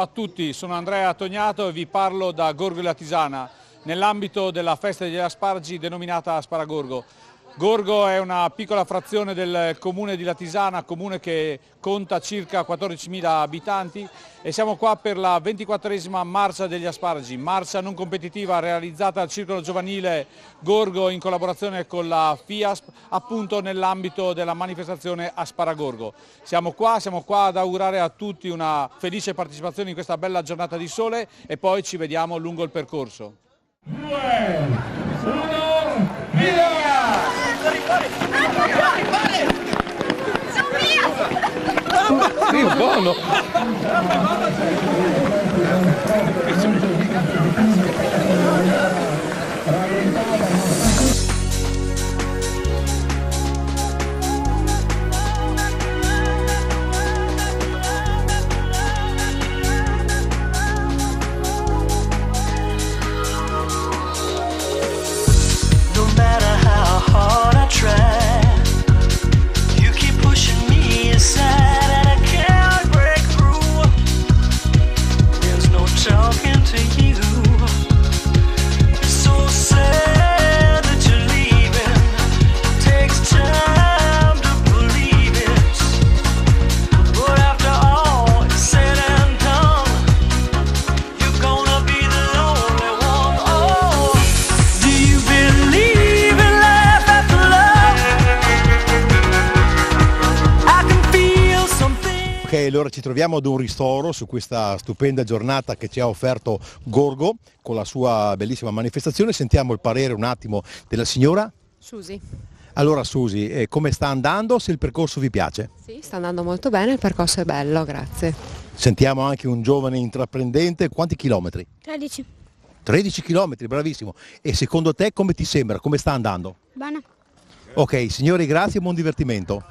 a tutti, sono Andrea Tognato e vi parlo da Gorgo e La Tisana, nell'ambito della festa degli asparagi denominata Asparagorgo. Gorgo è una piccola frazione del comune di La Tisana, comune che conta circa 14.000 abitanti, e siamo qua per la 24esima Marcia degli Asparagi, marcia non competitiva realizzata dal Circolo Giovanile Gorgo in collaborazione con la FIASP, appunto nell'ambito della manifestazione Asparagorgo. Siamo qua ad augurare a tutti una felice partecipazione in questa bella giornata di sole e poi ci vediamo lungo il percorso. 2, 1, via! Sì, buono! Allora ci troviamo ad un ristoro su questa stupenda giornata che ci ha offerto Gorgo con la sua bellissima manifestazione. Sentiamo il parere un attimo della signora Susi. Allora Susi, come sta andando? Se il percorso vi piace? Sì, sta andando molto bene, il percorso è bello, grazie. Sentiamo anche un giovane intraprendente. Quanti chilometri? 13. 13 chilometri, bravissimo. E secondo te come ti sembra? Come sta andando? Bene. Ok, signori, grazie e buon divertimento.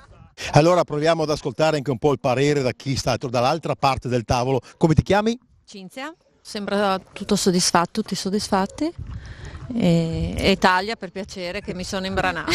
Allora proviamo ad ascoltare anche un po' il parere da chi sta dall'altra parte del tavolo. Come ti chiami? Cinzia, sembra tutto soddisfatto, tutti soddisfatti e taglia per piacere che mi sono imbranata.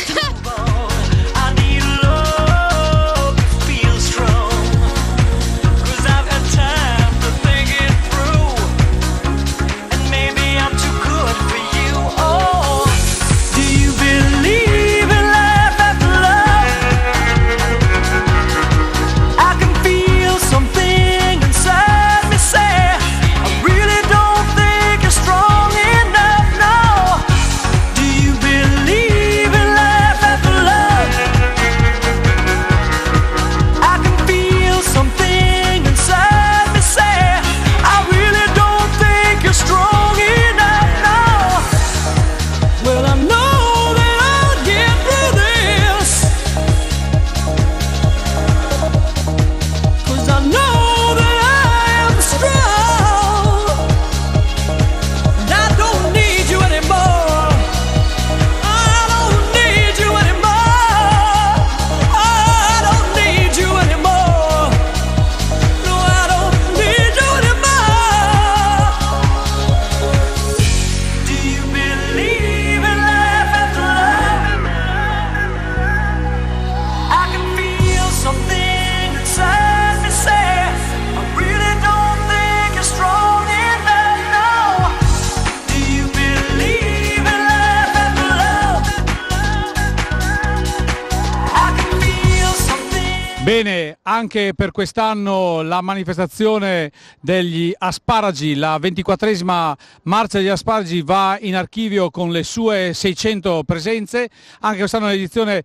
Bene, anche per quest'anno la manifestazione degli asparagi, la 24esima Marcia degli Asparagi, va in archivio con le sue 600 presenze. Anche quest'anno è un'edizione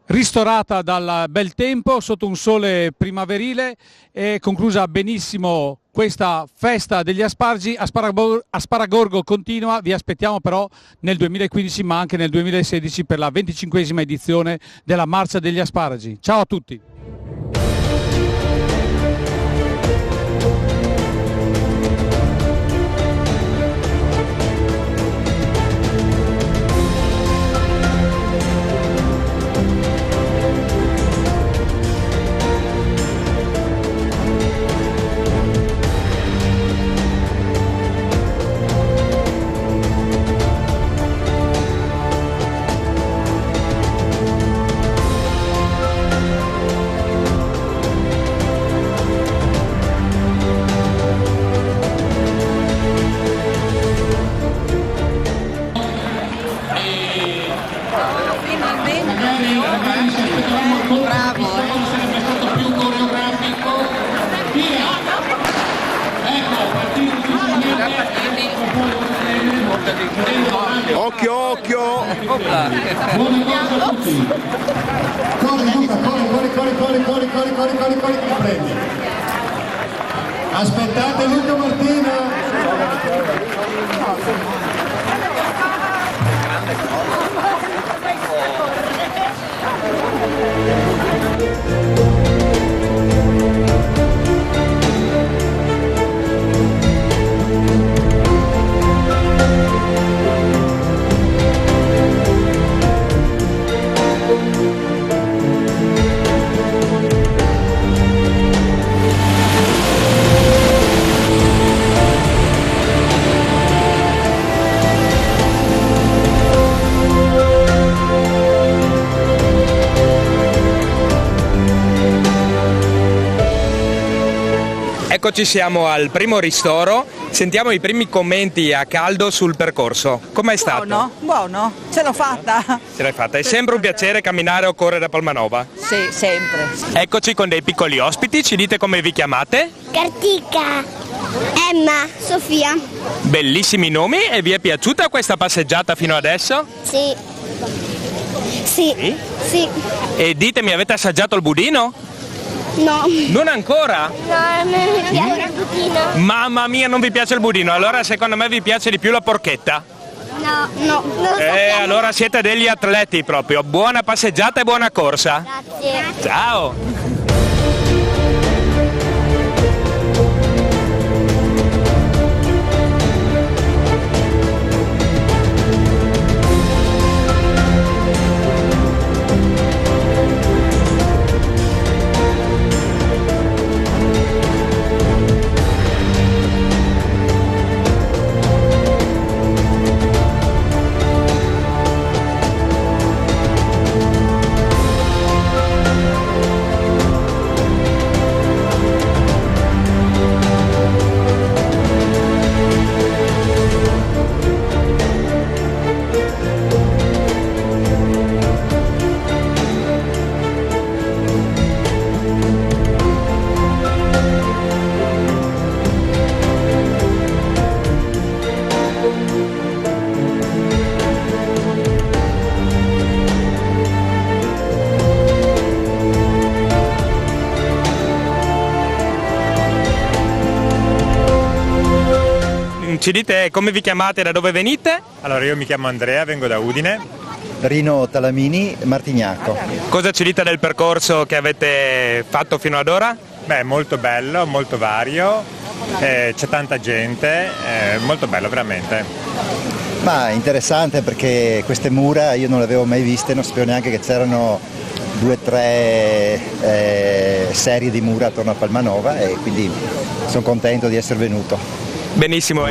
ristorata dal bel tempo, sotto un sole primaverile, e conclusa benissimo questa festa degli asparagi. Asparagorgo continua, vi aspettiamo però nel 2015 ma anche nel 2016 per la 25esima edizione della Marcia degli Asparagi. Ciao a tutti! Occhio, occhio! Corri, prendi. Aspettate Luca Martina. Eccoci, siamo al primo ristoro, sentiamo i primi commenti a caldo sul percorso. Com'è stato? Buono, ce l'ho fatta. Ce l'hai fatta, è sempre un piacere camminare o correre a Palmanova? Sì, sempre. Eccoci con dei piccoli ospiti, ci dite come vi chiamate? Cartica, Emma, Sofia. Bellissimi nomi, e vi è piaciuta questa passeggiata fino adesso? Sì. Sì. Sì. E ditemi, avete assaggiato il budino? No. Non ancora? No, a me mi piace il budino. Mamma mia, non vi piace il budino, allora secondo me vi piace di più la porchetta. No, non lo sappiamo. Allora siete degli atleti proprio. Buona passeggiata e buona corsa. Grazie. Ciao. Ci dite come vi chiamate e da dove venite? Allora, io mi chiamo Andrea, vengo da Udine. Rino Talamini, Martignacco. Cosa ci dite del percorso che avete fatto fino ad ora? Beh, molto bello, molto vario, c'è tanta gente, molto bello veramente. Ma interessante perché queste mura io non le avevo mai viste, non sapevo neanche che c'erano 2 o 3 serie di mura attorno a Palmanova e quindi sono contento di essere venuto. Benissimo.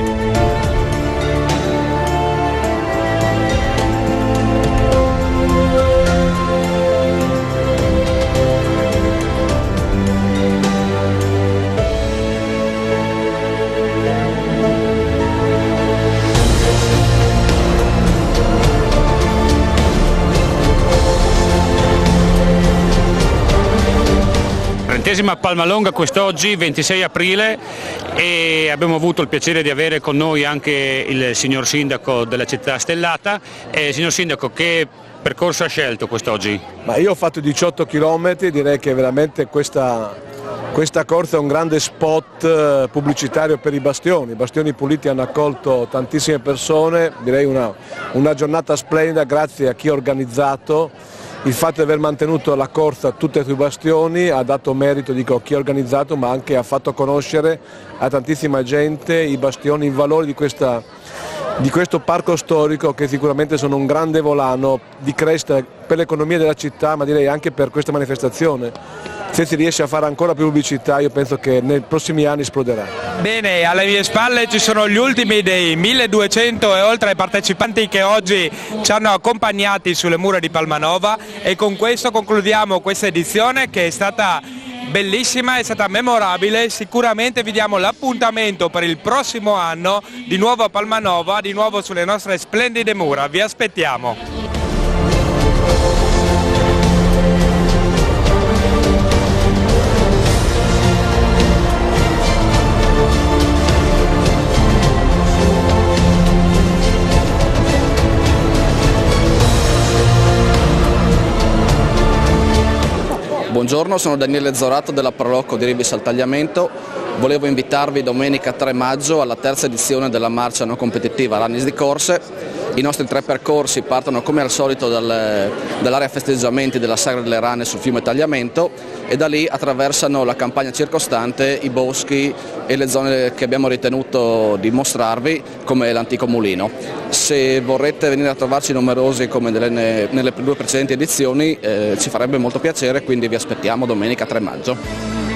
Palmalonga quest'oggi, 26 aprile, e abbiamo avuto il piacere di avere con noi anche il signor Sindaco della città stellata. Signor Sindaco, che percorso ha scelto quest'oggi? Ma io ho fatto 18 km, direi che veramente questa corsa è un grande spot pubblicitario per i bastioni. I bastioni puliti hanno accolto tantissime persone, direi una giornata splendida grazie a chi ha organizzato. Il fatto di aver mantenuto la corsa tutte sui bastioni ha dato merito, dico, a chi ha organizzato, ma anche ha fatto conoscere a tantissima gente i bastioni, i valori di questo parco storico, che sicuramente sono un grande volano di crescita per l'economia della città, ma direi anche per questa manifestazione. Se si riesce a fare ancora più pubblicità, io penso che nei prossimi anni esploderà. Bene, alle mie spalle ci sono gli ultimi dei 1200 e oltre partecipanti che oggi ci hanno accompagnati sulle mura di Palmanova, e con questo concludiamo questa edizione che è stata bellissima, è stata memorabile. Sicuramente vi diamo l'appuntamento per il prossimo anno di nuovo a Palmanova, di nuovo sulle nostre splendide mura. Vi aspettiamo. Buongiorno, sono Daniele Zorato della Prolocco di Rivis al Tagliamento. Volevo invitarvi domenica 3 maggio alla terza edizione della marcia non competitiva Ranis di Corse. I nostri 3 percorsi partono come al solito dall'area festeggiamenti della Sagra delle Rane sul fiume Tagliamento e da lì attraversano la campagna circostante, i boschi e le zone che abbiamo ritenuto di mostrarvi come l'antico mulino. Se vorrete venire a trovarci numerosi come nelle 2 precedenti edizioni ci farebbe molto piacere, quindi vi aspettiamo domenica 3 maggio.